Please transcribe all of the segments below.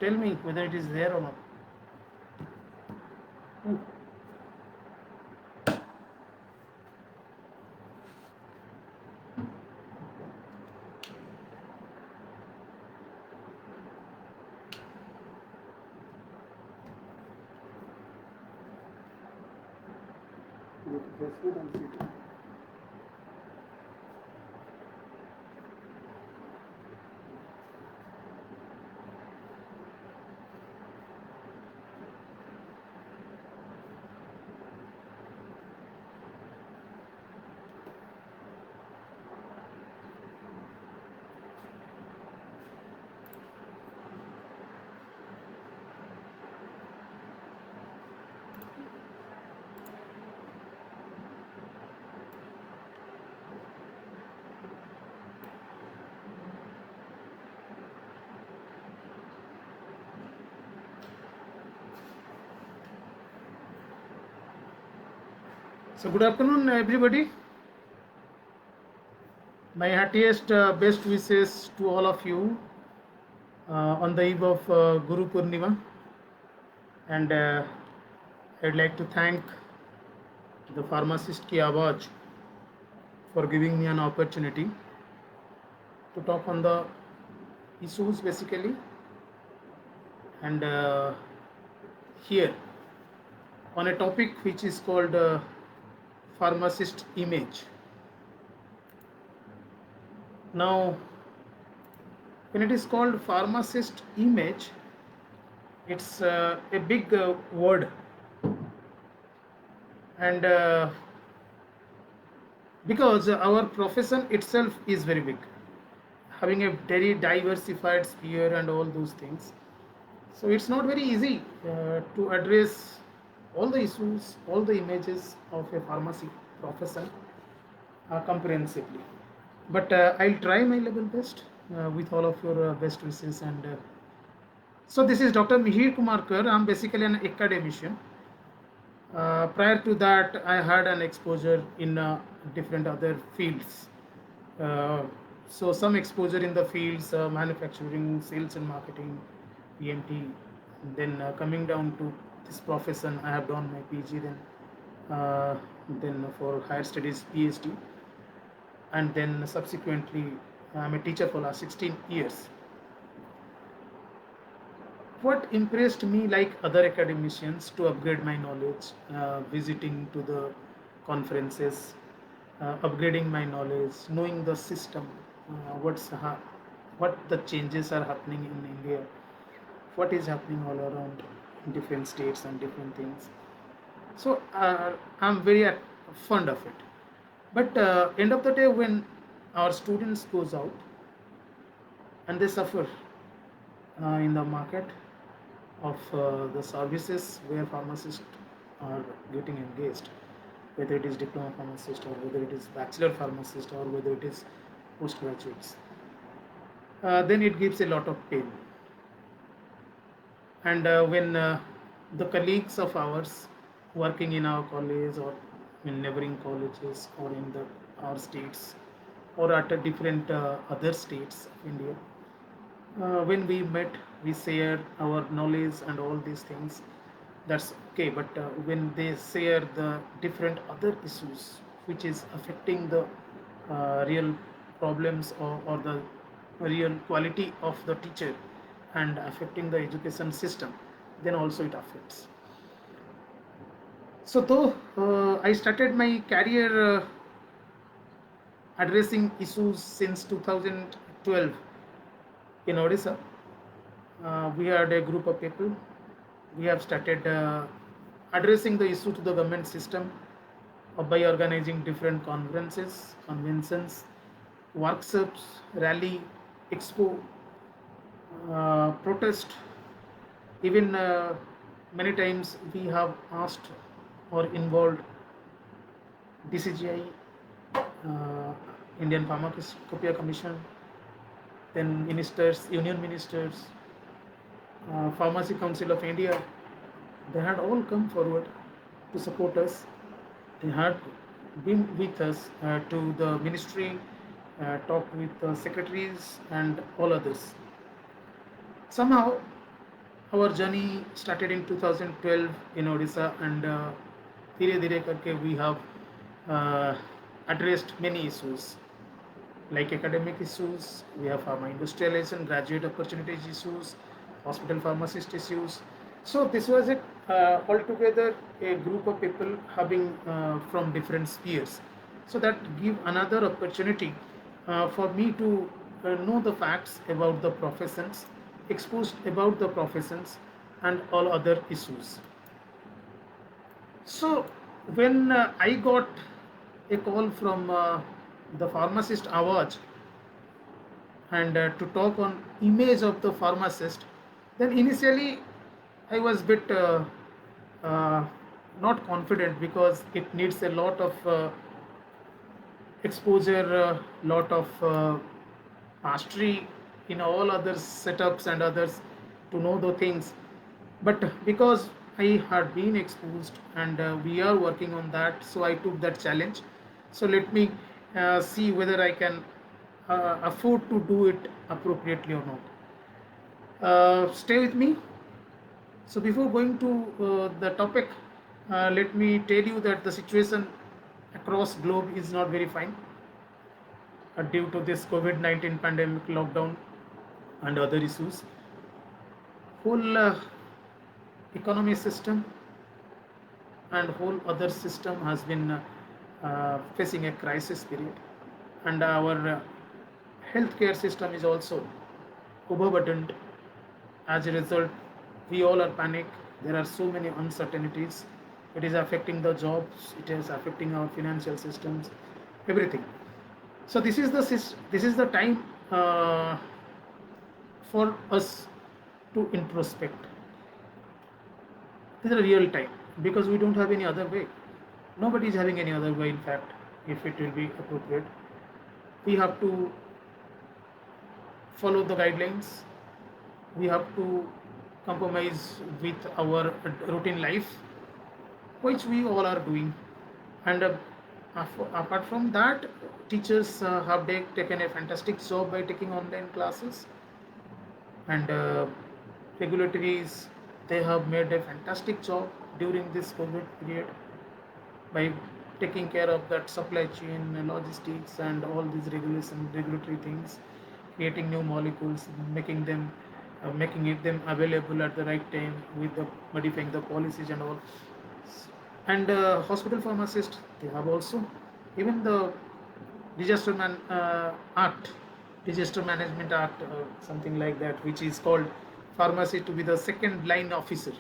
tell me whether it is there or not. So good afternoon, everybody. My heartiest best wishes to all of you on the eve of Guru Purnima, and I'd like to thank the pharmacist Ki Awaaz for giving me an opportunity to talk on the issues basically, and here on a topic which is called pharmacist image. Now, when it is called pharmacist image, it's a big word, and because our profession itself is very big, having a very diversified sphere and all those things, so it's not very easy to address all the issues, all the images of a pharmacy profession comprehensively. But I'll try my level best with all of your best wishes. And so this is Dr. Mihir Kumar Kar. I'm basically an academician. Prior to that, I had an exposure in different other fields. So some exposure in the fields manufacturing, sales and marketing, PMT. Then coming down to this profession, I have done my PG. Then for higher studies, PhD, and then subsequently I'm a teacher for last 16 years. What impressed me, like other academicians, to upgrade my knowledge, visiting to the conferences, upgrading my knowledge, knowing the system, what the changes are happening in India, what is happening all around in different states and different things. So I'm very fond of it. But end of the day, when our students goes out and they suffer in the market of the services where pharmacists are getting engaged, whether it is diploma pharmacist or whether it is bachelor pharmacist or whether it is postgraduates, then it gives a lot of pain. And when the colleagues of ours working in our college or in neighboring colleges or in our states or at a different other states of India, when we met, we share our knowledge and all these things. That's okay. But when they share the different other issues which is affecting the real problems or the real quality of the teacher and affecting the education system, then also it affects. So though I started my career addressing issues since 2012 in Odisha. We had a group of people. We have started addressing the issue to the government system by organizing different conventions, workshops, rally, expo, protest. Even many times we have asked or involved DCGI, Indian Pharmacopoeia Commission, then ministers, union ministers, Pharmacy Council of India. They had all come forward to support us. They had been with us to the ministry, talked with the secretaries and all others. Somehow our journey started in 2012 in Odisha, and धीरे धीरे करके we have uh, addressed many issues like academic issues, we have pharma industrialization, graduate opportunities issues, hospital pharmacist issues. So this was it, altogether a group of people having from different spheres. So that give another opportunity for me to know the facts about the professions, exposed about the professions and all other issues. So when I got a call from the pharmacist Awaj, and to talk on image of the pharmacist, then initially I was bit uh, not confident because it needs a lot of exposure, lot of mastery in all other setups and others to know the things. But because I had been exposed and we are working on that, so I took that challenge. So let me see whether I can afford to do it appropriately or not. Stay with me. So before going to the topic, let me tell you that the situation across globe is not very fine due to this COVID-19 pandemic, lockdown and other issues. Whole economy system and whole other system has been facing a crisis period, and our healthcare system is also overburdened. As a result, we all are panic. There are so many uncertainties. It is affecting the jobs, it is affecting our financial systems, everything. So this is the time for us to introspect. This is a real time because we don't have any other way. Nobody is having any other way. In fact, if it will be appropriate, we have to follow the guidelines. We have to compromise with our routine life, which we all are doing. And apart from that, teachers have taken a fantastic job by taking online classes, and regulatories, they have made a fantastic job during this COVID period by taking care of that supply chain, logistics and all these regulatory things, creating new molecules, making it them available at the right time with the modifying the policies and all. And hospital pharmacists, they have also, even the disaster act, disaster management act, something like that, which is called pharmacy to be the second line officer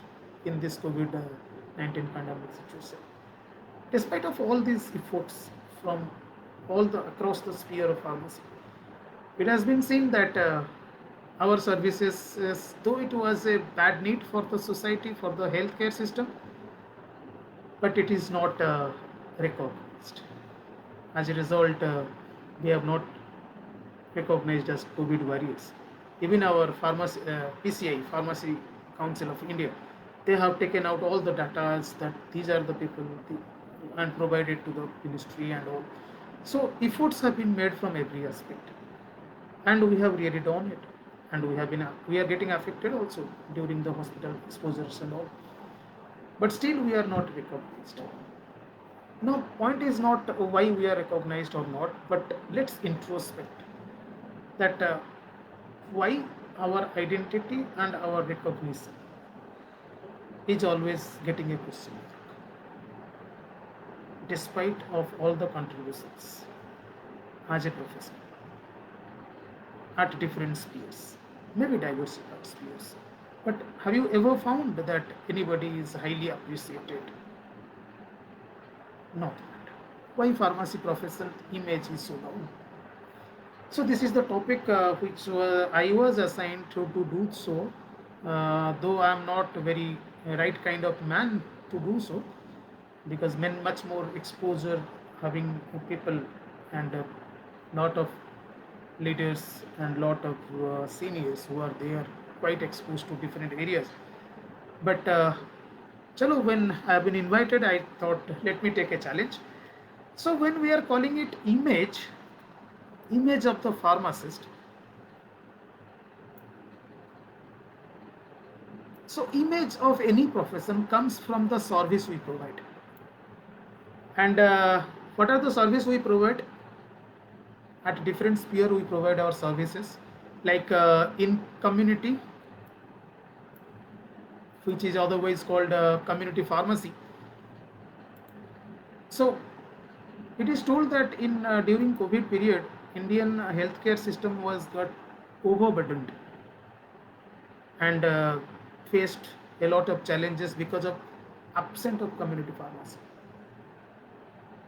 in this COVID-19 pandemic situation. Despite of all these efforts from all the across the sphere of pharmacy, it has been seen that our services, though it was a bad need for the society, for the healthcare system, but it is not recognized. As a result, we have not recognized as COVID warriors. Even our pharmacy, PCI, Pharmacy Council of India, they have taken out all the data that these are the people and provided to the ministry and all. So efforts have been made from every aspect, and we have really done it. And we are getting affected also during the hospital exposures and all. But still, we are not recognized. No, point is not why we are recognized or not, but let's introspect that why our identity and our recognition is always getting a question mark, despite of all the contributions as a professor at different spheres, maybe diversified spheres. But have you ever found that anybody is highly appreciated? Not that. Why pharmacy profession image is so down? So this is the topic which I was assigned to do so, though I am not very right kind of man to do so, because men much more exposure having people and lot of leaders and lot of seniors who are there quite exposed to different areas. But chalo, when I have been invited, I thought let me take a challenge. So when we are calling it image of the pharmacist, So image of any profession comes from the service we provide. And what are the service we provide? At different sphere we provide our services, like in community, which is otherwise called community pharmacy. So it is told that in during COVID period, Indian healthcare system was got overburdened and faced a lot of challenges because of absence of community pharmacy.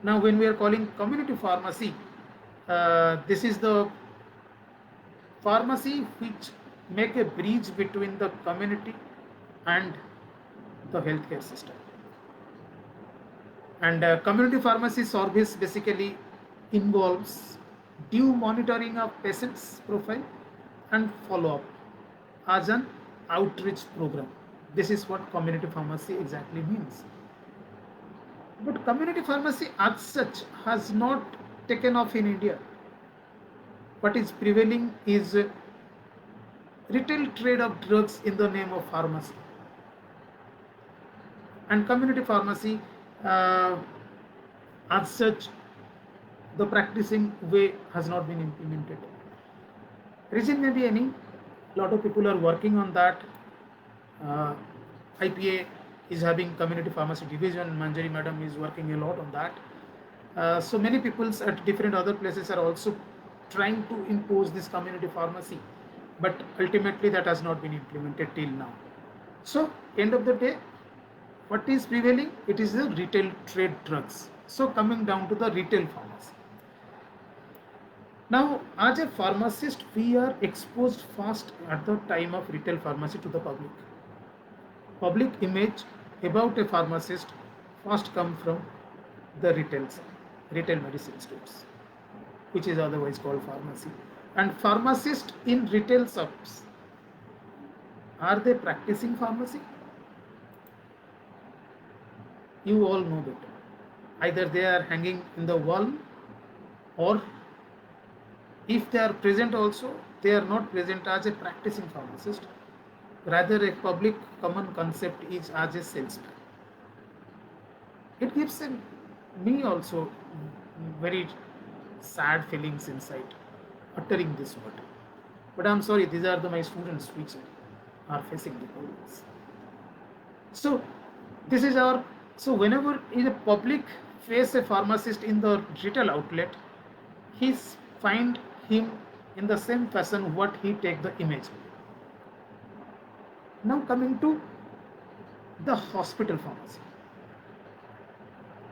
Now, when we are calling community pharmacy, this is the pharmacy which make a bridge between the community and the healthcare system. And community pharmacy service basically involves due monitoring of patients' profile and follow-up as an outreach program. This is what community pharmacy exactly means. But community pharmacy as such has not taken off in India. What is prevailing is retail trade of drugs in the name of pharmacy. And community pharmacy as such, the practicing way has not been implemented. Reason may be any, lot of people are working on that. IPA is having community pharmacy division. Manjari madam is working a lot on that. So many people at different other places are also trying to impose this community pharmacy, but ultimately that has not been implemented till now. So end of the day, what is prevailing? It is the retail trade drugs. So coming down to the retail pharmacy. Now, as a pharmacist, we are exposed first at the time of retail pharmacy to the public. Public image about a pharmacist first come from the retail medicine stores, which is otherwise called pharmacy. And pharmacists in retail shops, are they practicing pharmacy? You all know better. Either they are hanging in the wall, or if they are present also, they are not present as a practicing pharmacist. Rather, a public common concept is as a salesman. It gives me also very sad feelings inside uttering this word. But I'm sorry, these are my students which are facing the problems. So this is our, so whenever in a public face a pharmacist in the retail outlet, he find him in the same fashion what he take the image. Now coming to the hospital pharmacy.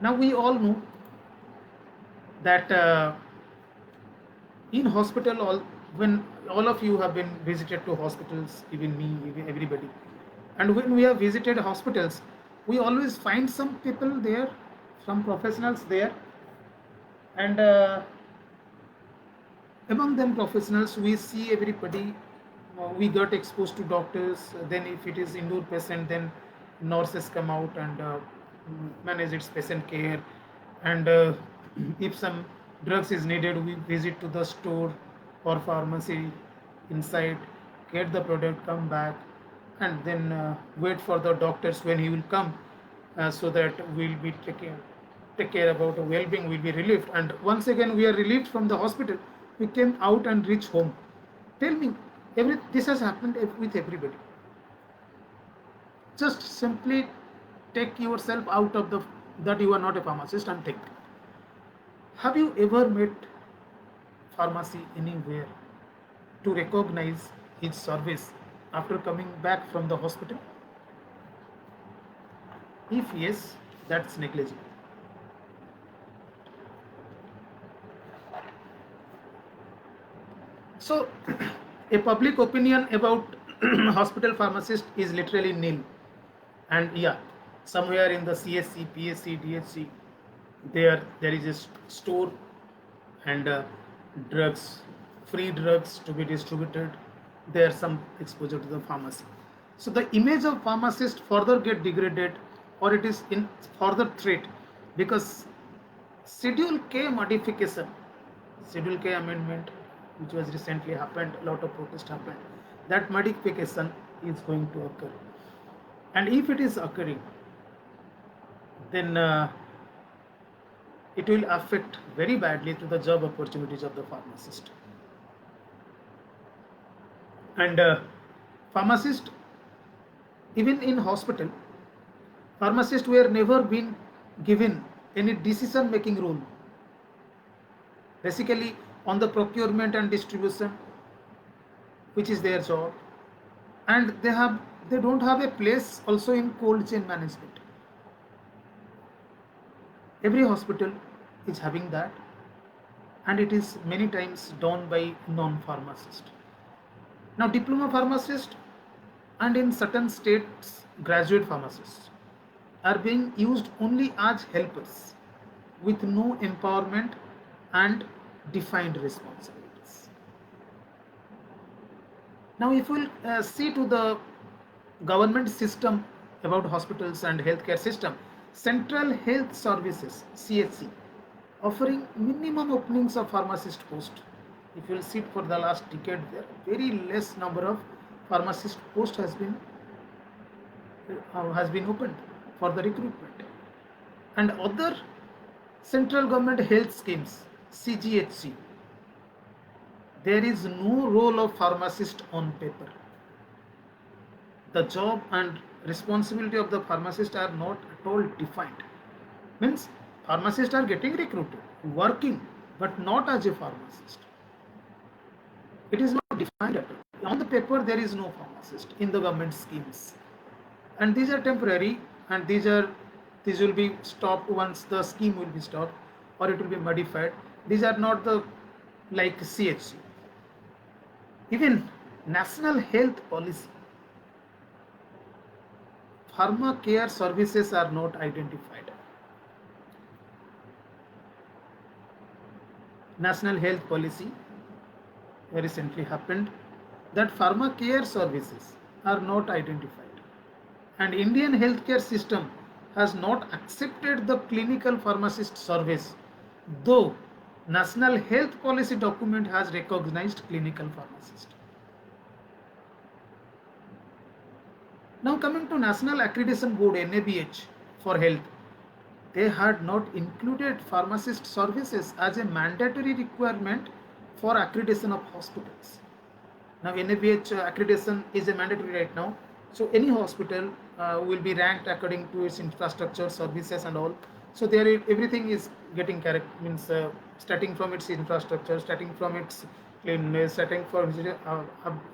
Now we all know that in hospital, when all of you have been visited to hospitals, even me, even everybody, and when we have visited hospitals, we always find some people there, some professionals there, and among them professionals, we see everybody. We got exposed to doctors. Then if it is indoor patient, then nurses come out and manage its patient care. And if some drugs is needed, we visit to the store or pharmacy inside, get the product, come back, and then wait for the doctors when he will come, so that we'll be take care about the well-being, will be relieved. And once again we are relieved from the hospital, we came out and reach home. Tell me, this has happened with everybody. Just simply take yourself out of that you are not a pharmacist and think. Have you ever met pharmacy anywhere to recognize his service after coming back from the hospital? If yes, that's negligible. So a public opinion about hospital pharmacist is literally nil. And yeah, somewhere in the CSC, PSC, DHC, there is a store and drugs, free drugs to be distributed. There's some exposure to the pharmacy. So the image of pharmacist further get degraded, or it is in further threat, because Schedule K modification, Schedule K amendment, which was recently happened, a lot of protest happened, that modification is going to occur. And if it is occurring, then it will affect very badly to the job opportunities of the pharmacist. And pharmacist, even in hospital, pharmacists were never been given any decision making role. Basically, on the procurement and distribution, which is their job, and they don't have a place also in cold chain management. Every hospital is having that, and it is many times done by non-pharmacist. Now, diploma pharmacist and in certain states graduate pharmacists are being used only as helpers with no empowerment and defined responsibilities. Now, if we'll see to the government system about hospitals and healthcare system, Central Health Services (CHC) offering minimum openings of pharmacist post. If you will see for the last decade, there very less number of pharmacist post has been opened for the recruitment, and other central government health schemes (CGHC), there is no role of pharmacist on paper. The job and responsibility of the pharmacist are not at all defined. Means pharmacists are getting recruited, working, but not as a pharmacist. It is not defined at all. On the paper, there is no pharmacist in the government schemes, and these are temporary, and these will be stopped once the scheme will be stopped, or it will be modified. These are not the like CHC. Even national health policy, pharma care services are not identified. National health policy recently happened that pharma care services are not identified, and Indian healthcare system has not accepted the clinical pharmacist service, though national health policy document has recognized clinical pharmacist. Now, coming to National Accreditation Board (NABH) for health, they had not included pharmacist services as a mandatory requirement for accreditation of hospitals. Now, NABH accreditation is a mandatory right now, so any hospital will be ranked according to its infrastructure, services, and all. So there, everything is getting correct. Means starting from its infrastructure, starting from its cleanliness, starting from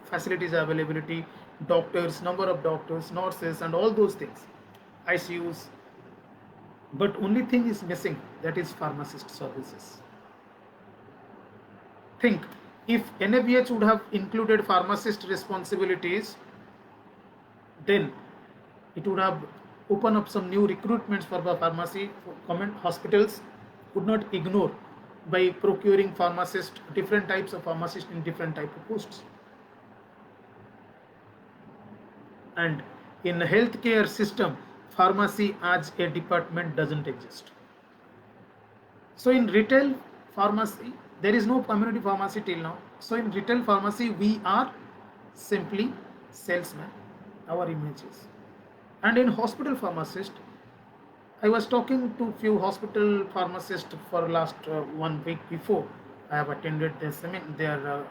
facilities availability, doctors, number of doctors, nurses, and all those things, ICUs. But only thing is missing, that is pharmacist services. Think, if NABH would have included pharmacist responsibilities, then it would have opened up some new recruitments for the pharmacy. Government hospitals would not ignore by procuring pharmacists, different types of pharmacists in different type of posts. And in healthcare system, pharmacy as a department doesn't exist. So in retail pharmacy, there is no community pharmacy till now. So in retail pharmacy, we are simply salesmen, our images. And in hospital pharmacist, I was talking to few hospital pharmacists for last 1 week before. I have attended their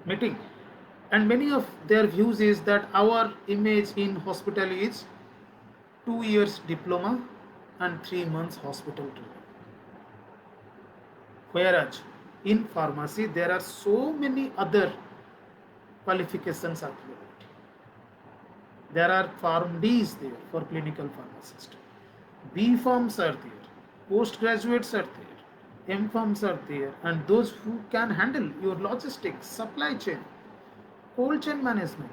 meeting, and many of their views is that our image in hospital is 2 years diploma and 3 months hospital training. Whereas in pharmacy, there are so many other qualifications available. There are Pharm Ds there for clinical pharmacist. B Pharms are there, postgraduates are there, M Pharms are there, and those who can handle your logistics, supply chain, cold chain management.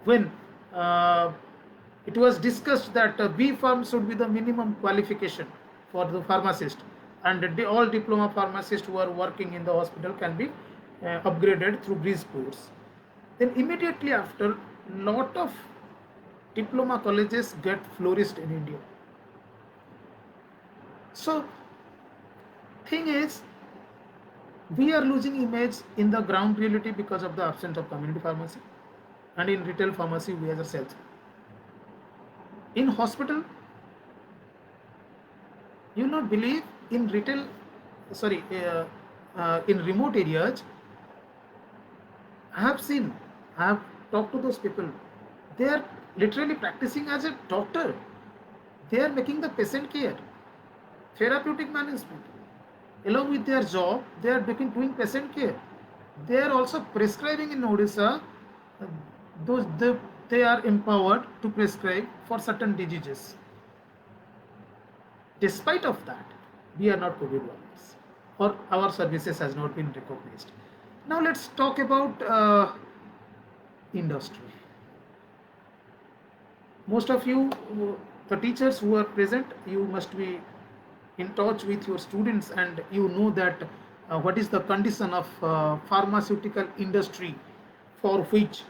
When it was discussed that B Pharm should be the minimum qualification for the pharmacist, and all diploma pharmacists who are working in the hospital can be upgraded through bridge course. Then immediately after, lot of diploma colleges get flourished in India. So thing is, We are losing image in the ground reality because of the absence of community pharmacy, and in retail pharmacy we are the sales. In hospital, you will not believe, in retail, sorry, in remote areas, I have seen, I have talked to those people. They are literally practicing as a doctor. They are making the patient care, therapeutic management. Along with their job, they are doing patient care. They are also prescribing in Odisha. uh, Those they are empowered to prescribe for certain diseases. Despite of that, we are not COVID warriors, or our services has not been recognized. Now let's talk about industry. Most of you, the teachers who are present, you must be in touch with your students, and you know that what is the condition of pharmaceutical industry, for which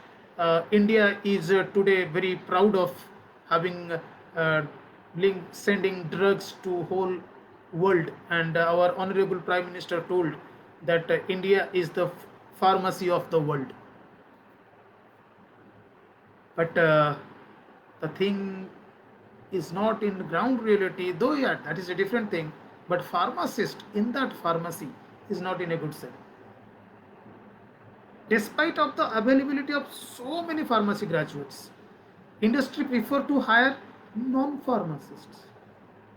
India is today very proud of having sending drugs to whole world, and our honorable prime minister told that India is the pharmacy of the world. But the thing is not in ground reality, though. Yeah, that is a different thing, but pharmacist in that pharmacy is not in a good state. Despite of the availability of so many pharmacy graduates, industry prefer to hire non-pharmacists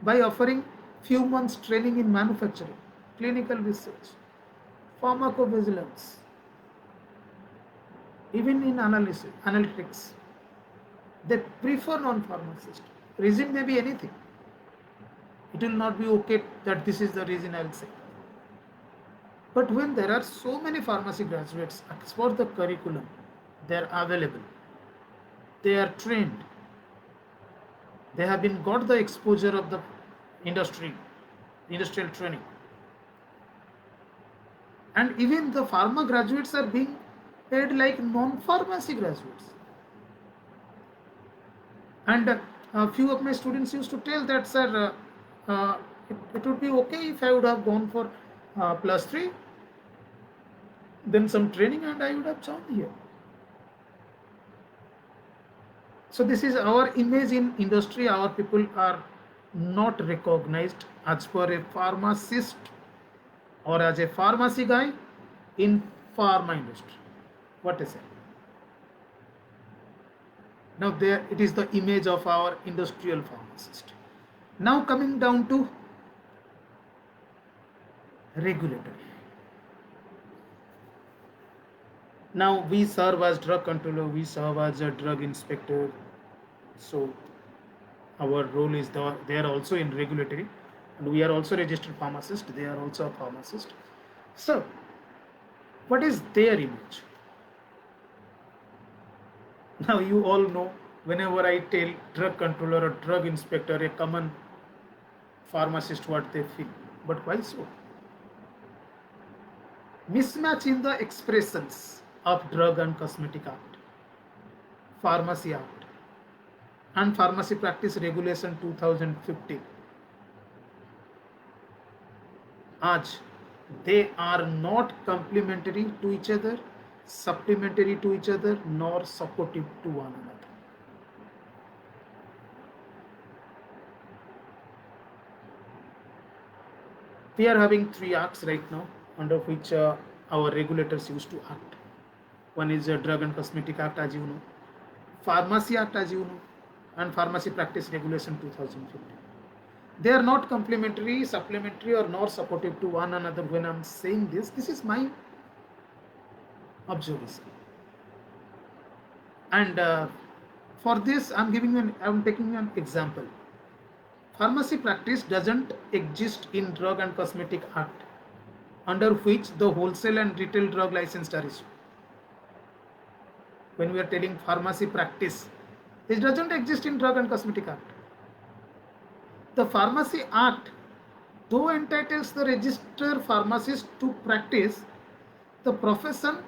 by offering few months training in manufacturing, clinical research, pharmacovigilance, even in analytics. They prefer non-pharmacist. Reason may be anything. It will not be okay that this is the reason, I will say. But when there are so many pharmacy graduates, as for the curriculum, they are available, they are trained, they have been got the exposure of the industry, industrial training. And even the pharma graduates are being paid like non-pharmacy graduates. And a few of my students used to tell that, sir, it would be okay if I would have gone for +3, then some training, and I would have joined here. So this is our image in industry. Our people are not recognized as per a pharmacist or as a pharmacy guy in pharma industry. What is it? Now there it is, the image of our industrial pharmacist. Now coming down to regulatory. Now we serve as drug controller, we serve as a drug inspector. So our role is there also in regulatory, and we are also registered pharmacist. They are also a pharmacist. So what is their image? Now you all know, whenever I tell drug controller or drug inspector, a common pharmacist, what they feel. But why so? Mismatch in the expressions of Drug and Cosmetic Act, Pharmacy Act, and Pharmacy Practice Regulation 2015. As they are not complementary to each other, supplementary to each other, nor supportive to one another. We are having 3 acts right now under which our regulators used to act. One is Drug and Cosmetic Act, as you know, Pharmacy Act, as you know, and Pharmacy Practice Regulation 2015. They are not complementary, supplementary, or nor supportive to one another. When I am saying this is my observation. And for this, I am taking an example. Pharmacy practice doesn't exist in Drug and Cosmetic Act, under which the wholesale and retail drug license are issued. When we are telling pharmacy practice, this doesn't exist in Drug and Cosmetic Act. The Pharmacy Act, though entitles the registered pharmacist to practice the profession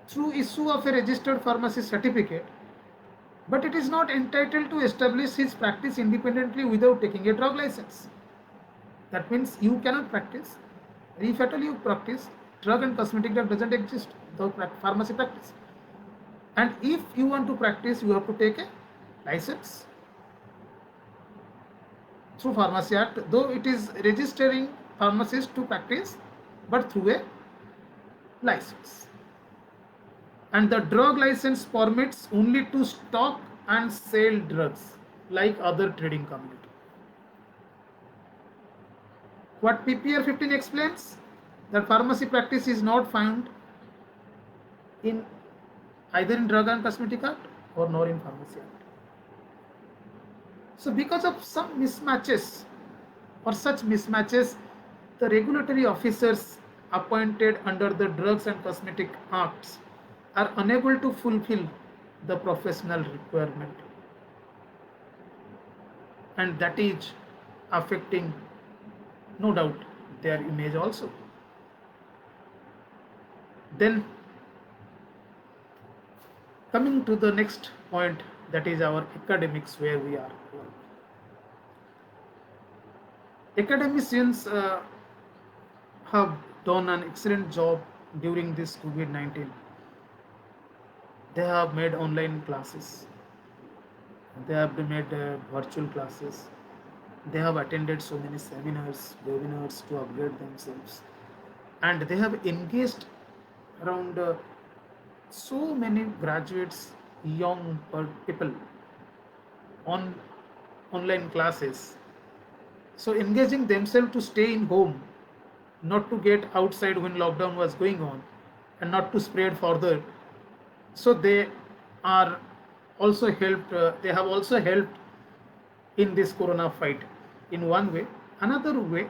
through issue of a registered pharmacy certificate, but it is not entitled to establish his practice independently without taking a drug license. That means you cannot practice And if at all you practice, drug and cosmetic drug doesn't exist, the pharmacy practice. And if you want to practice, you have to take a license through Pharmacy Act, though it is registering pharmacists to practice, but through a license. And the drug license permits only to stock and sell drugs like other trading community. What PPR 15 explains, that pharmacy practice is not found in either in Drug and Cosmetic Act or nor in Pharmacy Act. So because of some mismatches or such mismatches, the regulatory officers appointed under the Drugs and Cosmetic Acts are unable to fulfill the professional requirement, and that is affecting, no doubt, their image also. Then coming to the next point, that is our academics, where we are. Academicians have done an excellent job during this COVID-19. They have made online classes, they have made virtual classes, they have attended so many seminars, webinars to upgrade themselves, and they have engaged around so many graduates, young people on online classes. So engaging themselves to stay in home, not to get outside when lockdown was going on, and not to spread further. So they are also helped. They have also helped in this corona fight in one way. Another way,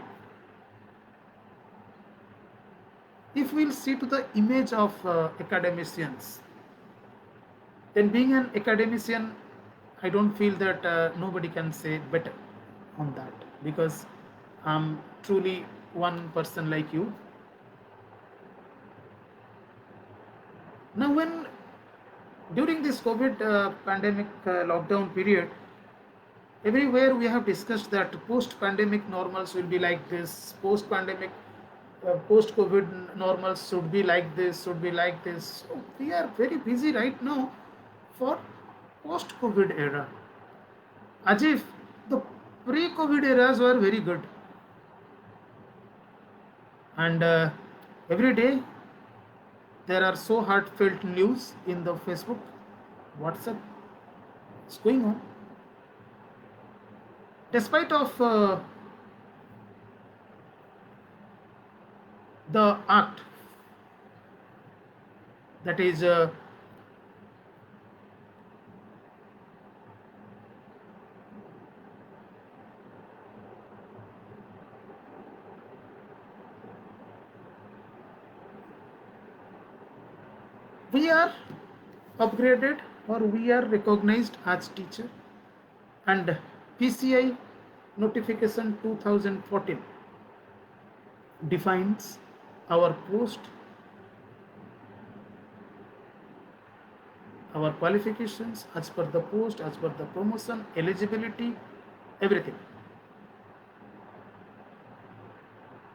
if we'll see to the image of academicians, then being an academician, I don't feel that nobody can say better on that, because I'm truly one person like you. Now, when during this COVID pandemic lockdown period, everywhere we have discussed that post-pandemic normals will be like this, post-pandemic, post-COVID normals should be like this, should be like this. So we are very busy right now for post-COVID era, as if the pre-COVID eras were very good. And every day there are so heartfelt news in the Facebook, WhatsApp. It's going on. Despite of the act, that is we are upgraded or we are recognized as teacher, and PCI notification 2014 defines our post, our qualifications as per the post, as per the promotion, eligibility, everything.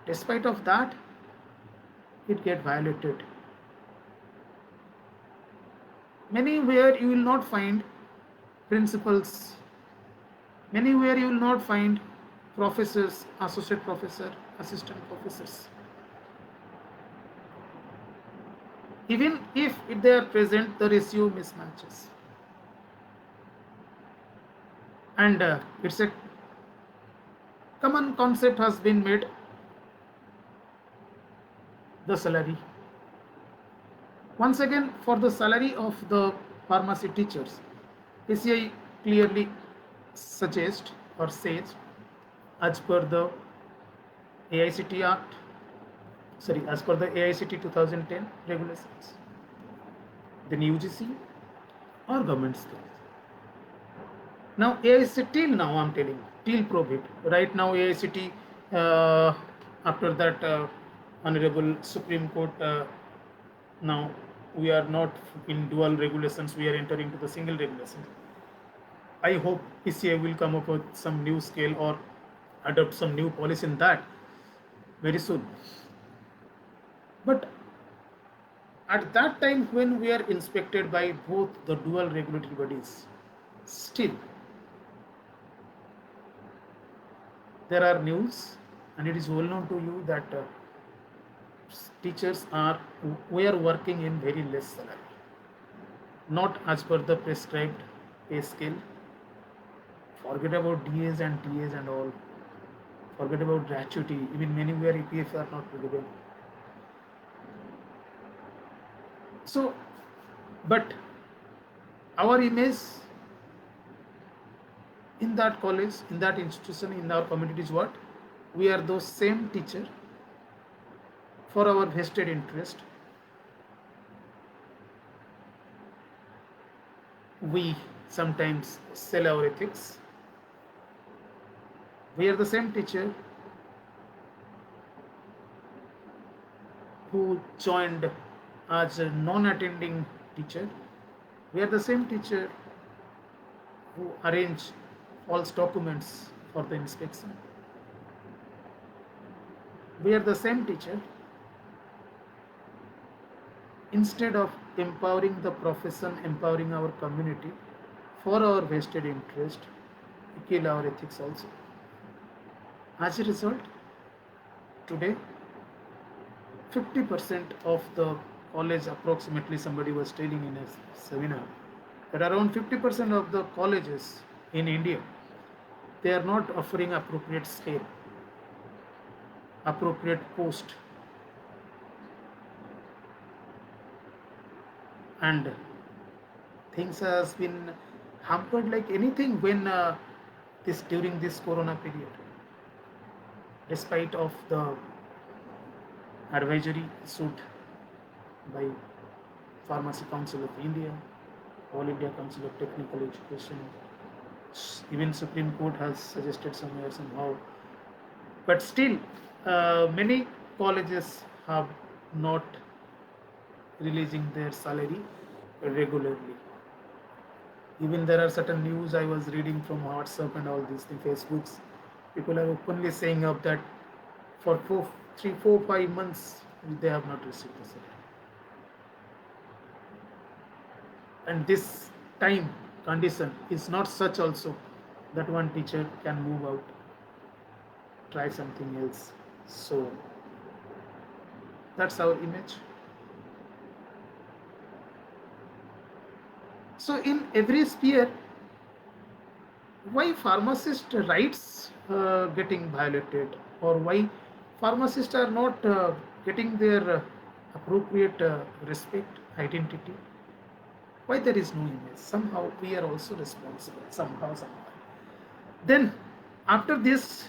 Despite of that, it get violated. Many where you will not find principals, many where you will not find professors, associate professor, assistant professors. Even if they are present, the ratio mismatches. And it's a common concept has been made, the salary. Once again, for the salary of the pharmacy teachers, PCI clearly suggests or says, as per the AICT Act, as per the AICT 2010 regulations, then UGC or government schools. Now AICT, till now I'm telling, till prohibit. Right now AICT, after that Honorable Supreme Court, now we are not in dual regulations, we are entering to the single regulation. I hope PCI will come up with some new scale or adopt some new policy in that very soon. But at that time, when we are inspected by both the dual regulatory bodies, still there are news, and it is well known to you that teachers are we are working in very less salary, not as per the prescribed pay scale. Forget about DAs and TAs and all. Forget about gratuity. Even many where EPF are not given. So, but our image in that college, in that institution, in our community is what? We are those same teacher for our vested interest. We sometimes sell our ethics. We are the same teacher who joined as a non-attending teacher. We are the same teacher who arrange false documents for the inspection. We are the same teacher. Instead of empowering the profession, empowering our community for our vested interest, we kill our ethics also. As a result, today 50% of the college, approximately somebody was telling in a seminar, that around 50% of the colleges in India, they are not offering appropriate scale, appropriate post, and things has been hampered like anything when this during this corona period, despite of the advisory issued by Pharmacy Council of India, All India Council of Technical Education, even Supreme Court has suggested somewhere somehow, but still many colleges have not releasing their salary regularly. Even there are certain news I was reading from WhatsApp and all these things, Facebooks. People are openly saying up that for 3, 4, 5 months they have not received the salary. And this time condition is not such also that one teacher can move out, try something else. So that's our image. So in every sphere, why pharmacist rights getting violated, or why pharmacists are not getting their appropriate respect, identity? Why there is no image? Somehow we are also responsible, somehow. Then after this,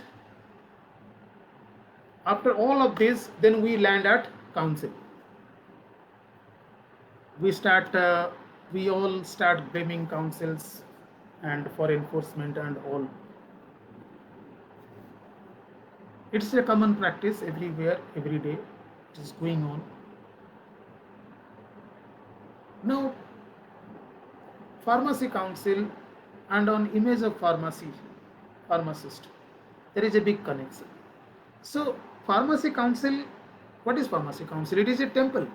after all of this, then we land at council. We start we all start blaming councils and for enforcement and all. It's a common practice everywhere, every day. It is going on. Now, pharmacy council and on image of pharmacist, there is a big connection. So, pharmacy council, what is pharmacy council? It is a temple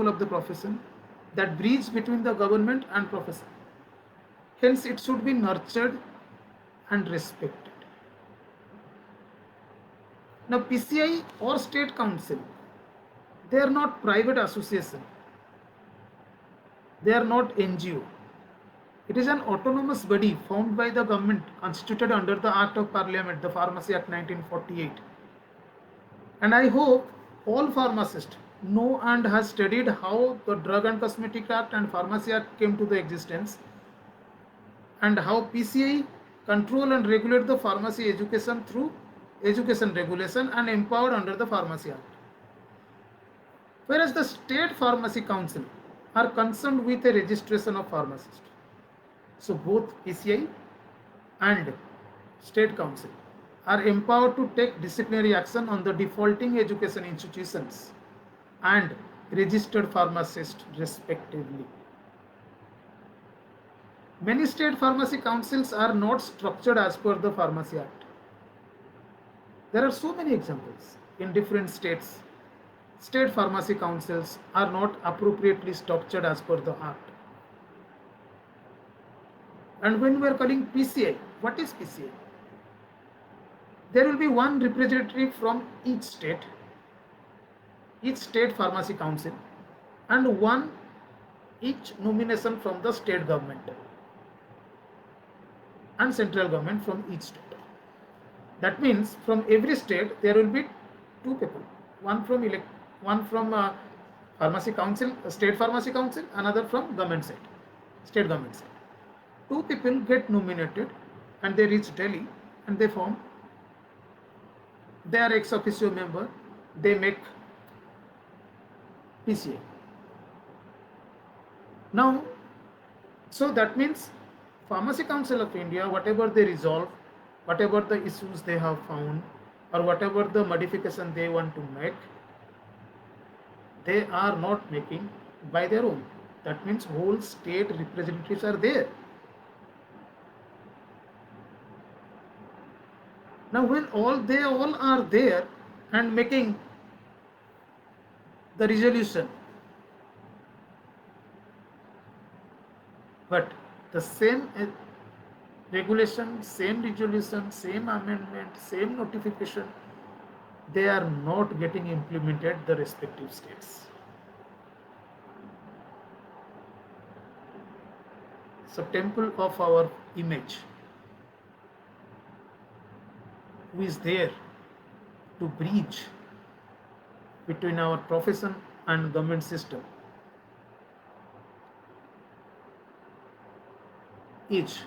of the profession, that bridge between the government and profession. Hence, it should be nurtured and respected. Now, PCI or state council, they are not private association. They are not NGO. It is an autonomous body formed by the government, constituted under the Act of Parliament, the Pharmacy Act 1948. And I hope all pharmacists know and has studied how the Drug and Cosmetic Act and Pharmacy Act came to the existence, and how PCI control and regulate the pharmacy education through education regulation and empowered under the Pharmacy Act. Whereas the State Pharmacy Council are concerned with the registration of pharmacists. So both PCI and State Council are empowered to take disciplinary action on the defaulting education institutions and registered pharmacists respectively. Many state pharmacy councils are not structured as per the Pharmacy Act. There are so many examples. in different states, state pharmacy councils are not appropriately structured as per the act. And when we are calling PCI, what is PCI? There will be one representative from each state pharmacy council, and one each nomination from the state government and central government from each state. That means from every state there will be two people, one from pharmacy council, state pharmacy council, another from government side, state government side. Two people get nominated and they reach Delhi and they form. They are ex officio member. They make PCA. Now, so that means Pharmacy Council of India, whatever they resolve, whatever the issues they have found, or whatever the modification they want to make, they are not making by their own. That means whole state representatives are there. Now when they all are there and making the resolution, but the same regulation, same resolution, same amendment, same notification, they are not getting implemented the respective states. So temple of our image, who is there to bridge between our profession and government system, is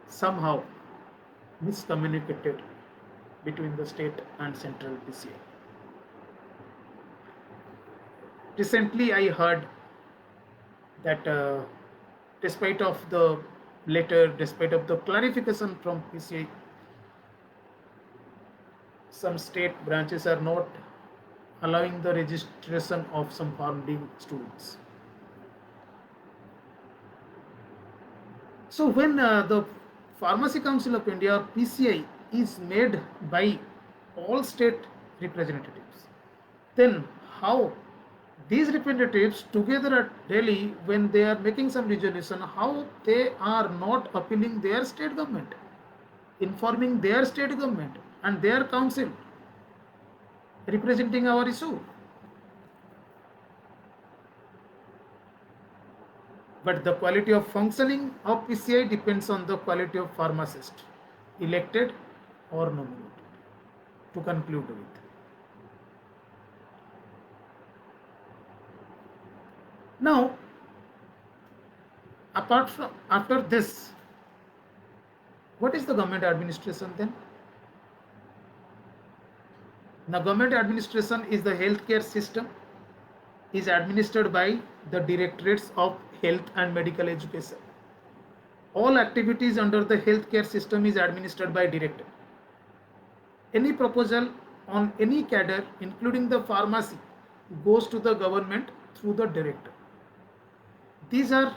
somehow miscommunicated between the state and central PCA. Recently I heard that despite of the letter, despite of the clarification from PCA, some state branches are not allowing the registration of some founding students. So when the Pharmacy Council of India, PCI, is made by all state representatives, then how these representatives together at Delhi, when they are making some resolution, how they are not appealing their state government, informing their state government and their council representing our issue? But the quality of functioning of PCI depends on the quality of pharmacist, elected or nominated. To conclude with, now apart from after this, what is the government administration then? Now government administration is the healthcare system, is administered by the directorates of health and medical education. All activities under the healthcare system is administered by director. Any proposal on any cadre, including the pharmacy, goes to the government through the director. These are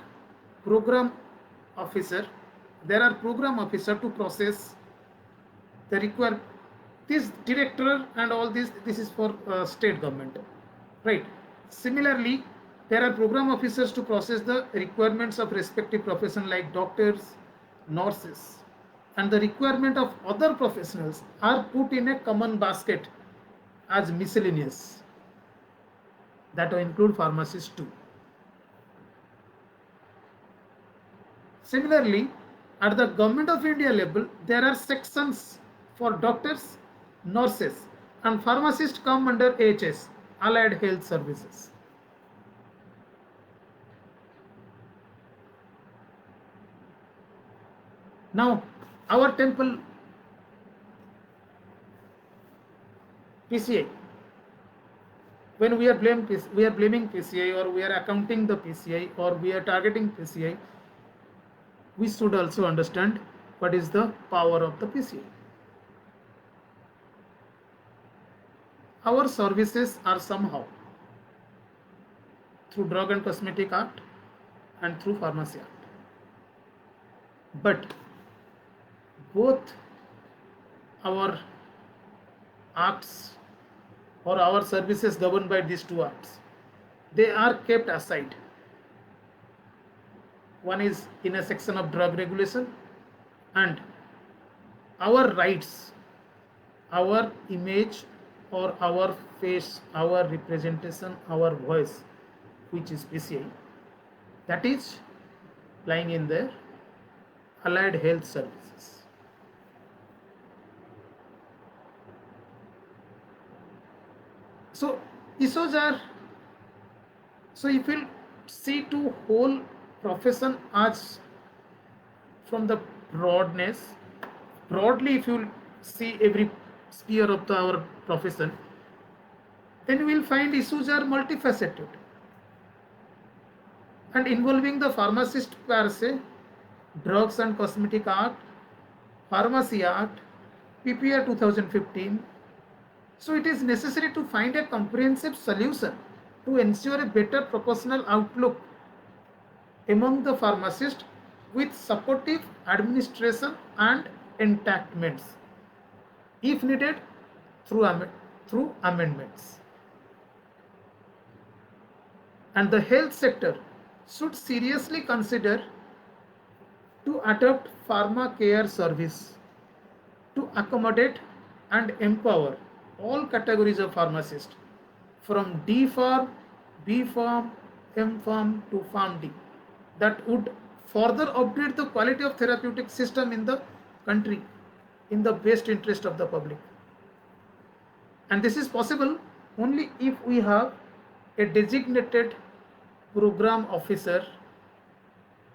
program officer. There are program officer to process the require. This director and all this is for state government, right? Similarly, there are program officers to process the requirements of respective profession like doctors, nurses, and the requirement of other professionals are put in a common basket as miscellaneous. That will include pharmacists too. Similarly, at the Government of India level, there are sections for doctors, nurses, and pharmacists come under AHS, Allied Health Services. Now, our temple PCI, when we are blaming PCI, or we are accounting the PCI, or we are targeting PCI, we should also understand what is the power of the PCI. Our services are somehow through Drug and Cosmetic Act and through Pharmacy Act. But both our acts or our services governed by these two acts, they are kept aside. One is in a section of drug regulation, and our rights, our image or our face, our representation, our voice, which is PCI, that is lying in the allied health services. So issues are, so if you see to whole profession as from the broadness, broadly if you see every sphere of our profession, then you will find issues are multifaceted and involving the pharmacist per se, Drugs and Cosmetic Act, Pharmacy Act, PPR 2015. So it is necessary to find a comprehensive solution to ensure a better proportional outlook among the pharmacists with supportive administration and enactments, if needed through amendments. And the health sector should seriously consider to adopt pharma care service to accommodate and empower all categories of pharmacists from D Farm, B Farm, M Farm to Farm D, that would further upgrade the quality of therapeutic system in the country in the best interest of the public. And this is possible only if we have a designated program officer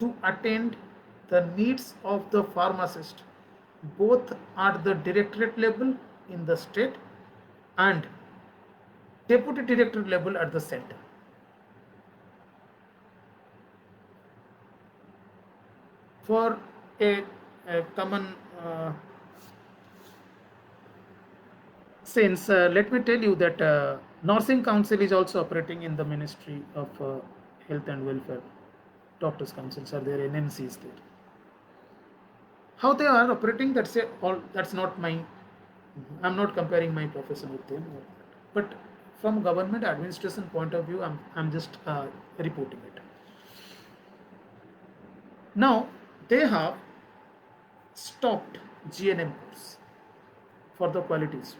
to attend the needs of the pharmacist both at the directorate level in the state and deputy director level at the center. For a common sense, let me tell you that Nursing Council is also operating in the Ministry of Health and Welfare. Doctors' councils are there, NMC is there. How they are operating, that's not my, I'm not comparing my profession with them, but from government administration point of view, I'm just reporting it. Now they have stopped GNM course for the quality issue.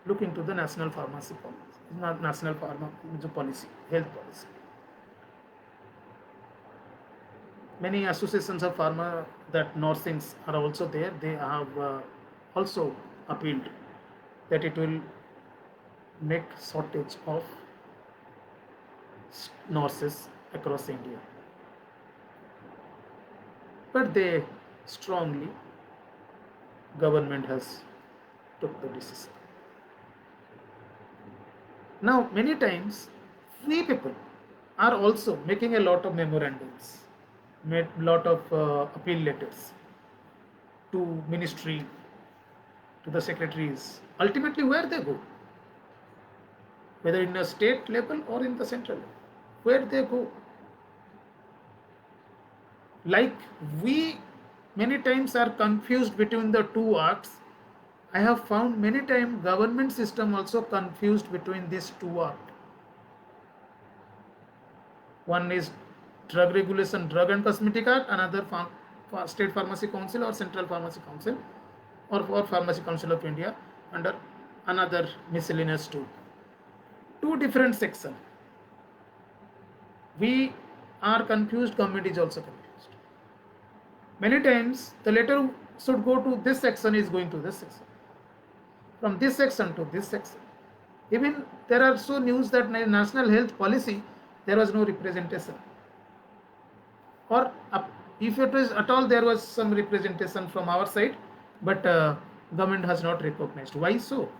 Look into the national pharmacy policy, national pharma policy, health policy. Many associations of pharma that nursings are also there. They have also appealed that it will make shortage of nurses across India. But they strongly, government has took the decision. Now many times we people are also making a lot of memorandums, made lot of appeal letters to ministry, to the secretaries. Ultimately where they go, whether in a state level or in the central level, where they go. Like we many times are confused between the two acts. I have found many times government system also confused between these two acts. One is Drug Regulation, Drug and Cosmetic Act, another State Pharmacy Council or Central Pharmacy Council or Pharmacy Council of India under another miscellaneous two. Two different sections. We are confused, government is also confused. Many times the letter should go to this section is going to this section. From this section to this section. Even there are so news that national health policy there was no representation. Or if it was at all there was some representation from our side, but government has not recognized. Why so?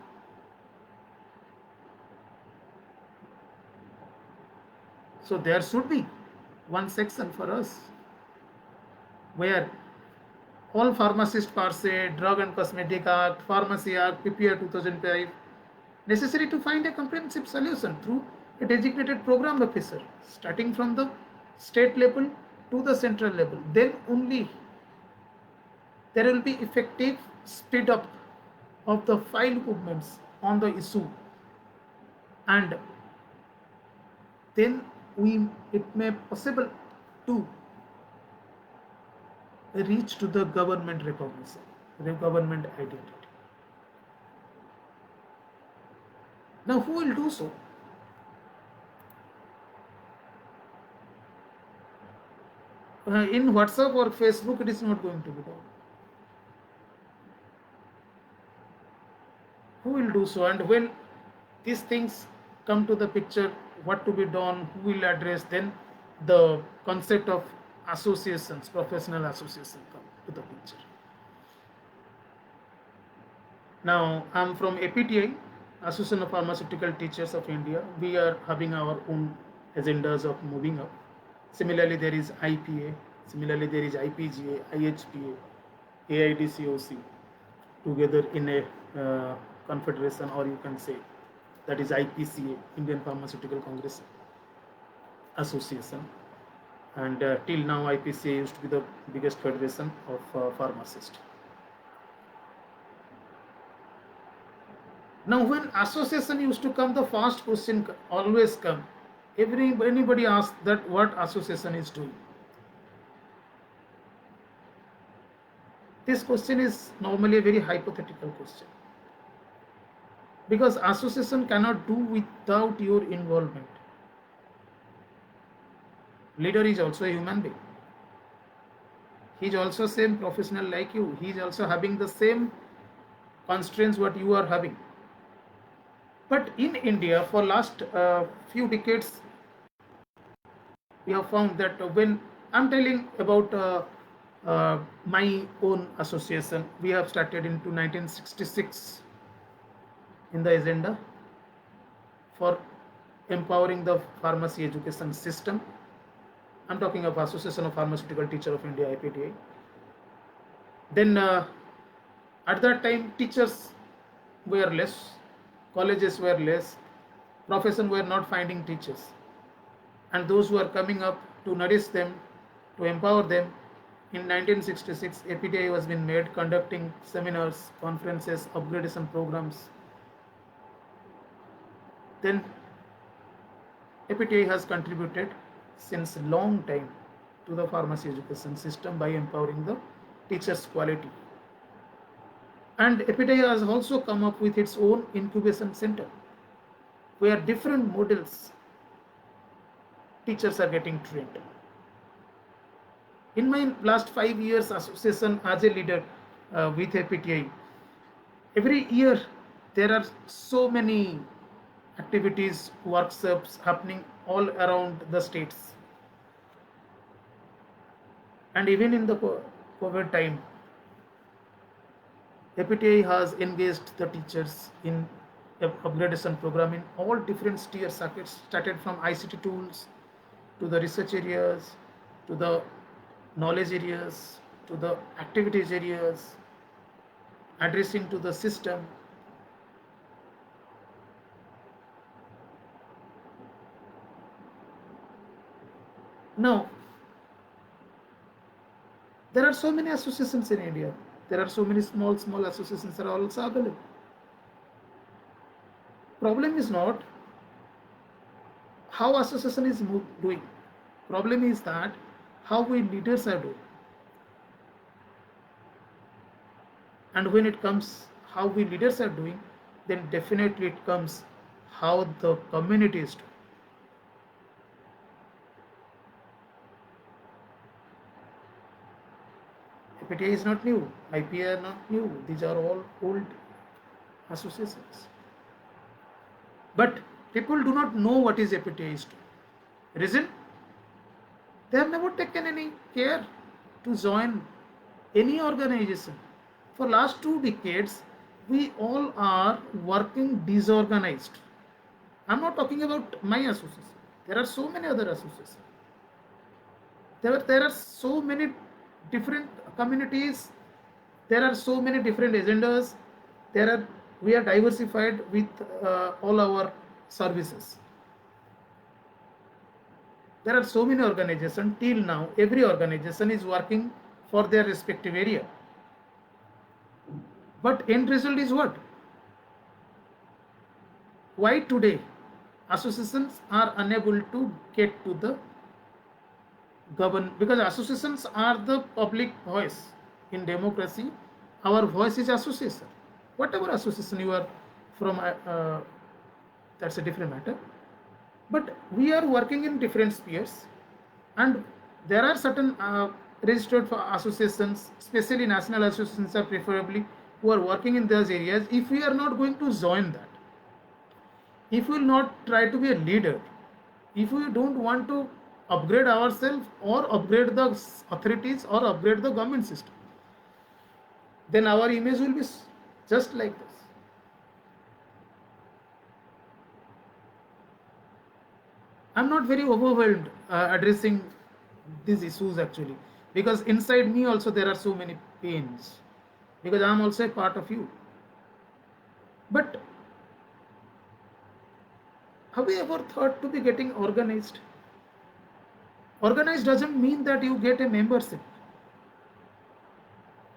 So there should be one section for us where all pharmacists per se, Drug and Cosmetic Act, Pharmacy Act, PPR 2005, necessary to find a comprehensive solution through a designated program officer, starting from the state level to the central level. Then only there will be effective speed up of the file movements on the issue, and then we it may possible to reach to the government recognition, the government identity. Now, who will do so? In WhatsApp or Facebook, it is not going to be done. Who will do so? And when these things come to the picture, what to be done, who will address, then the concept of associations, professional association, come to the picture. Now, I'm from APTI, Association of Pharmaceutical Teachers of India. We are having our own agendas of moving up. Similarly, there is IPA, similarly, there is IPGA, IHPA, AIDCOC, together in a confederation, or you can say that is IPCA, Indian Pharmaceutical Congress Association. And till now, IPCA used to be the biggest federation of pharmacists. Now, when association used to come, the first question always come. Anybody asks that what association is doing. This question is normally a very hypothetical question, because association cannot do without your involvement. Leader is also a human being. He is also same professional like you. He is also having the same constraints what you are having. But in India, for last few decades, we have found that when I'm telling about my own association, we have started into 1966 in the agenda for empowering the pharmacy education system. I'm talking of Association of Pharmaceutical Teachers of India, IPTI. Then at that time, teachers were less, colleges were less, profession were not finding teachers, and those who are coming up to nourish them, to empower them. In 1966, APTI was been made, conducting seminars, conferences, upgradation programs. Then APTI has contributed since long time to the pharmacy education system by empowering the teachers' quality. And APTI has also come up with its own incubation center, where different models teachers are getting trained. In my last 5 years association as a leader with APTI, every year there are so many activities, workshops happening all around the states. And even in the COVID time, APTI has engaged the teachers in upgradation program in all different tier circuits, started from ICT tools to the research areas, to the knowledge areas, to the activities areas, addressing to the system. Now, there are so many associations in India. There are so many small associations that are also available. Problem is not how association is doing. Problem is that how we leaders are doing. And when it comes how we leaders are doing, then definitely it comes how the community is doing. APTI is not new, IPA are not new, these are all old associations. But people do not know what is APTI is doing. Reason? They have never taken any care to join any organization. For last 2 decades, we all are working disorganized. I'm not talking about my association. There are so many other associations. There are so many different communities. There are so many different agendas. We are diversified with all our services. There are so many organizations. Till now, every organization is working for their respective area. But end result is what? Why today associations are unable to get to the govern? Because associations are the public voice. In democracy, our voice is association. Whatever association you are from, that's a different matter. But we are working in different spheres, and there are certain registered for associations, especially national associations are preferably, who are working in those areas. If we are not going to join that, if we will not try to be a leader, if we don't want to upgrade ourselves or upgrade the authorities or upgrade the government system, then our image will be just like this. I'm not very overwhelmed addressing these issues actually, because inside me also there are so many pains, because I'm also a part of you. But have you ever thought to be getting organized? Organized doesn't mean that you get a membership,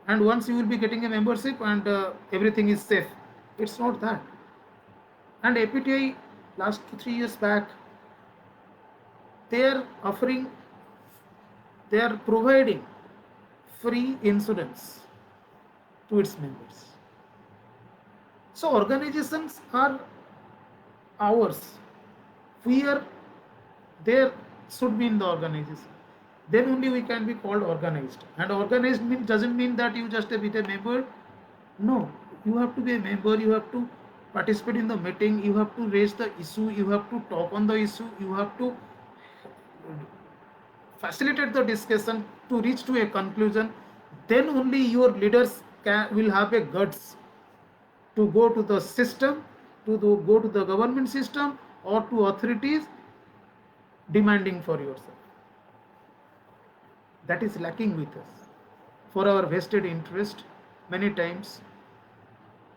and once you will be getting a membership and everything is safe. It's not that. And APTI last 2 3 years back, they are offering, they are providing free insurance to its members. So organizations are ours. We are there, should be in the organization. Then only we can be called organized. And organized doesn't mean that you just be a member. No, you have to be a member. You have to participate in the meeting. You have to raise the issue. You have to talk on the issue. You have to facilitate the discussion to reach to a conclusion. Then only your leaders will have a guts to go to the system, go to the government system or to authorities demanding for yourself. That is lacking with us. For our vested interest, many times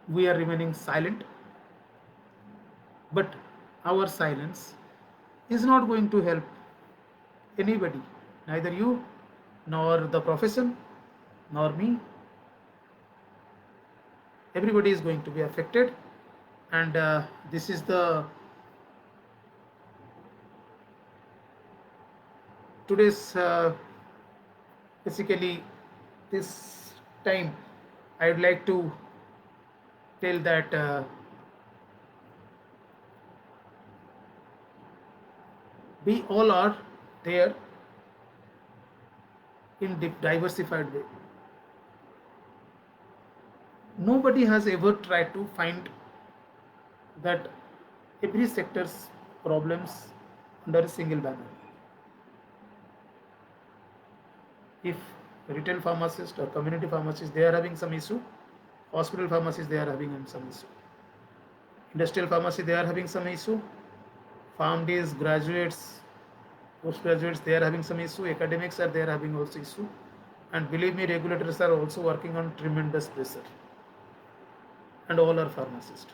we are remaining silent, but our silence is not going to help anybody, neither you, nor the profession, nor me. Everybody is going to be affected, and this is the today's basically this time I would like to tell that we all are there in diversified way. Nobody has ever tried to find that every sector's problems under a single banner. If retail pharmacist or community pharmacist, they are having some issue, hospital pharmacists, they are having some issue, industrial pharmacy, they are having some issue, PharmDs, graduates, postgraduates, they are having some issue, academics are there having also issue, and believe me, regulators are also working on tremendous pressure, and all are pharmacists.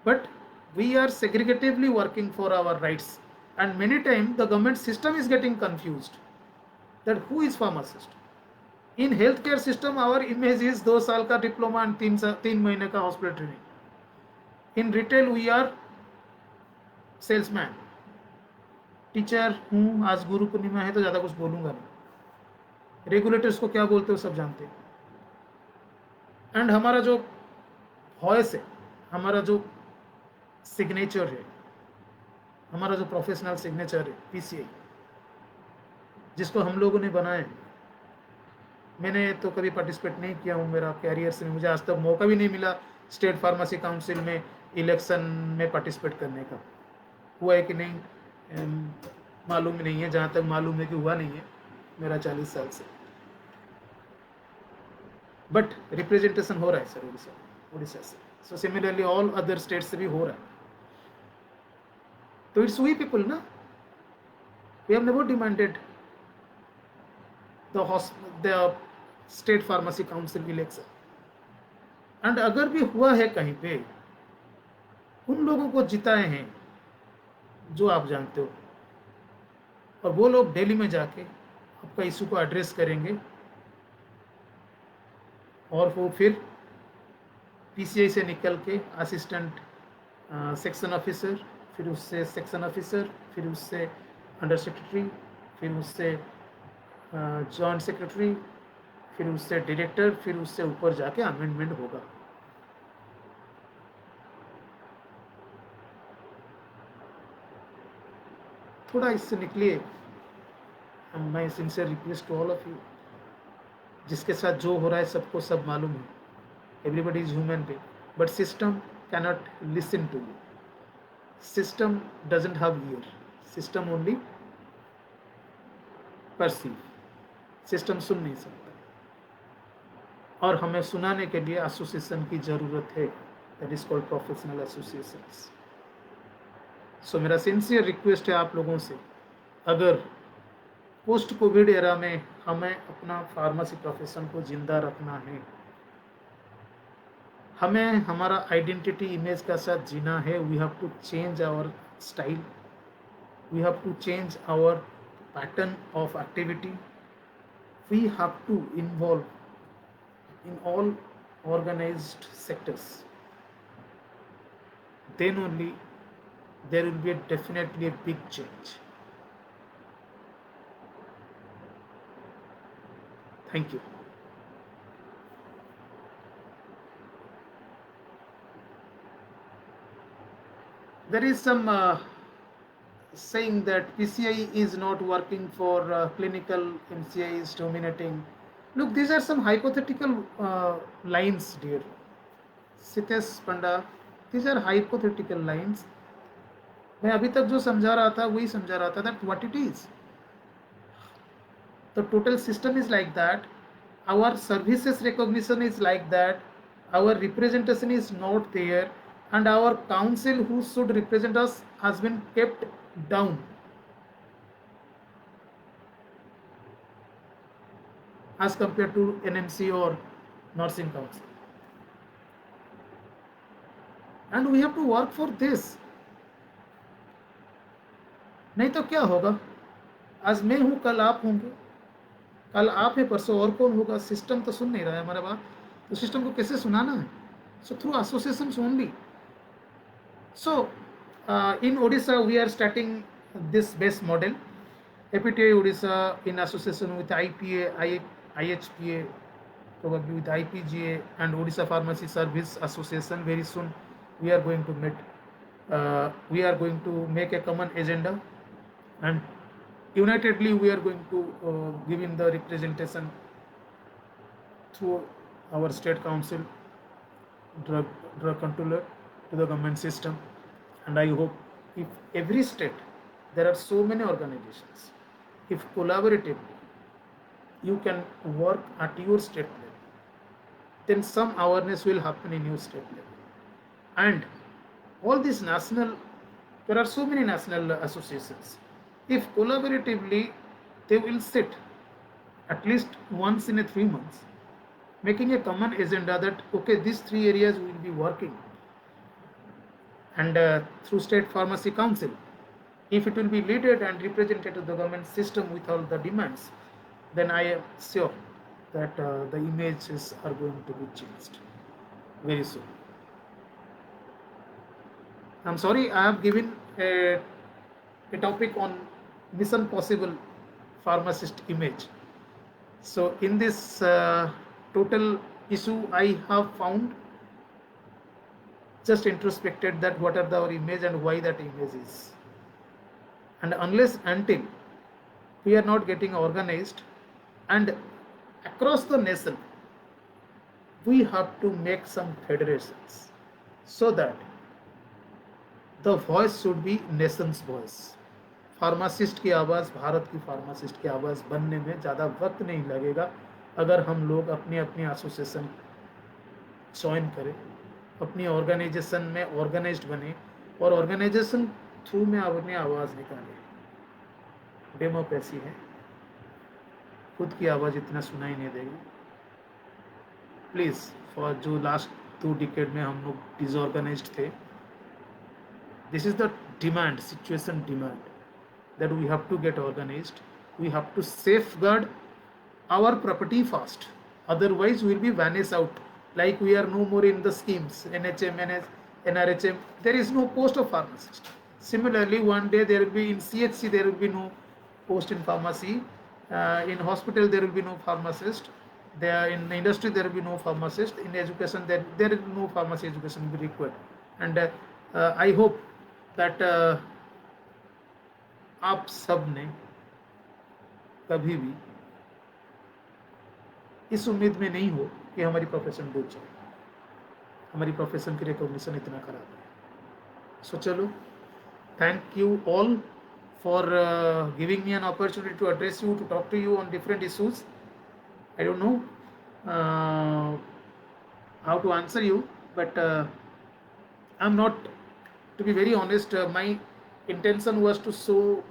But we are segregatively working for our rights, and many times the government system is getting confused that who is pharmacist. In healthcare system, our image is 2 साल का diploma and 3 महीने का hospital training. In retail we are salesman. Teacher हूँ, आज गुरु पूर्णिमा है तो ज़्यादा कुछ बोलूँगा नहीं. रेगुलेटर्स को क्या बोलते हो सब जानते हैं. एंड हमारा जो वॉइस है, हमारा जो सिग्नेचर है, हमारा जो प्रोफेशनल सिग्नेचर है, PCI, जिसको हम लोगों ने बनाया है. मैंने तो कभी पार्टिसिपेट नहीं किया हूँ मेरा कैरियर से, मुझे आज तक मौका भी नहीं मिला स्टेट फार्मेसी काउंसिल में इलेक्शन में पार्टिसिपेट करने का. हुआ है कि नहीं मालूम नहीं है, जहाँ तक मालूम है कि हुआ नहीं है मेरा 40 साल से. बट रिप्रेजेंटेशन हो रहा है सर उड़ीसा से. So similarly all other state से भी हो रहा है. तो इट्स वी पीपल ना, we have never demanded the state pharmacy council election. And अगर भी हुआ है कहीं पे, उन लोगों को जिताए हैं जो आप जानते हो, और वो लोग दिल्ली में जाके आपका इशू को एड्रेस करेंगे. और वो फिर पीसीआई से निकल के असिस्टेंट सेक्शन ऑफिसर, फिर उससे सेक्शन ऑफिसर, फिर उससे अंडर सेक्रेटरी, फिर उससे जॉइंट सेक्रेटरी, फिर उससे डायरेक्टर, फिर उससे ऊपर जाके अमेंडमेंट होगा. थोड़ा इससे निकलिए. मैं sincere request to all of you, जिसके साथ जो हो रहा है सबको सब मालूम है. Everybody is human being, but system cannot listen to you. System doesn't have ear, system only perceive. System सुन नहीं सकता, और हमें सुनाने के लिए एसोसिएशन की ज़रूरत है. That is called professional associations. So मेरा सिंसियर रिक्वेस्ट है आप लोगों से, अगर पोस्ट कोविड एरा में हमें अपना फार्मेसी प्रोफेशन को जिंदा रखना है, हमें हमारा आइडेंटिटी इमेज का साथ जीना है, we have to change our style, we have to change our pattern of activity, we have to involve in all organized sectors. Then only there will be definitely a big change. Thank you. There is some saying that PCI is not working for clinical, MCI is dominating. Look, these are some hypothetical lines, dear Sitesh Panda. These are hypothetical lines. मैं अभी तक जो समझा रहा था वही समझा रहा था, that what it is. The total system is like that. Our services recognition is like that. Our representation is not there, and our council who should represent us has been kept down as compared to NMC or nursing council. And we have to work for this. नहीं तो क्या होगा? आज मैं हूँ, कल आप होंगे, कल आप है, परसों और कौन होगा? सिस्टम तो सुन नहीं रहा है हमारा बात, तो सिस्टम को कैसे सुनाना है? So through associations only. So in Odisha we are starting this base model. APTA Odisha in association with IPA, IHPA, probably with IPGA and Odisha Pharmacy Service Association. Very soon we are going to meet. We are going to make a common agenda, and unitedly we are going to give in the representation through our state council, drug controller, to the government system. And I hope if every state, there are so many organizations, if collaboratively you can work at your state level, then some awareness will happen in your state level. And all these national, there are so many national associations, if collaboratively they will sit at least once in a 3 months, making a common agenda that okay, these 3 areas will be working. And through state pharmacy council, if it will be leaded and represented to the government system with all the demands, then I am sure that the images are going to be changed very soon. I'm sorry, I have given a topic on mission possible pharmacist image. So in this total issue, I have found, just introspected that what are our image and why that image is. And unless until we are not getting organized, and across the nation we have to make some federations, so that the voice should be nation's voice. Pharmacist की आवाज़, भारत की pharmacist की आवाज़ बनने में ज़्यादा वक्त नहीं लगेगा अगर हम लोग अपनी अपनी एसोसिएशन ज्वाइन करें, अपनी ऑर्गेनाइजेशन में ऑर्गेनाइज्ड बने, और ऑर्गेनाइजेशन थ्रू में अपनी आवाज़ निकालें. डेमोक्रेसी है, खुद की आवाज़ इतना सुनाई नहीं देगी. प्लीज़, फॉर जो लास्ट 2 डिकेड में हम लोग डिसऑर्गेनाइज्ड थे, this is the demand, situation demand, that we have to get organized. We have to safeguard our property first. Otherwise, we will be vanish out. Like we are no more in the schemes, NHM, NRHM. There is no post of pharmacist. Similarly, one day there will be in CHC, there will be no post in pharmacy. In hospital, there will be no pharmacist. There in the industry, there will be no pharmacist. In education, there is no pharmacy education will be required. And I hope that आप सब ने कभी भी इस उम्मीद में नहीं हो कि हमारी प्रोफेशन डूब जाए, हमारी प्रोफेशन की रिकॉग्निशन इतना खराब है. सो चलो, thank you all for giving me an opportunity to address you, to talk to you on different issues. I don't know uh, how to answer you, but I'm not, to be very honest, my intention was to show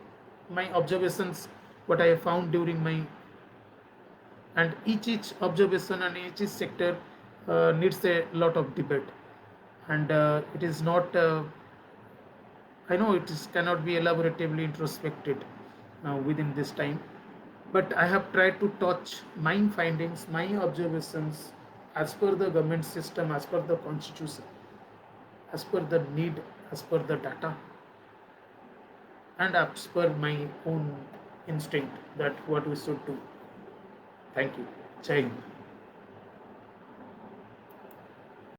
my observations, what I have found during my, and each observation and each sector needs a lot of debate, and it is not I know it is cannot be elaboratively introspected within this time, but I have tried to touch my findings, my observations, as per the government system, as per the constitution, as per the need, as per the data, and as per my own instinct that what we should do. Thank you. Jai Hind.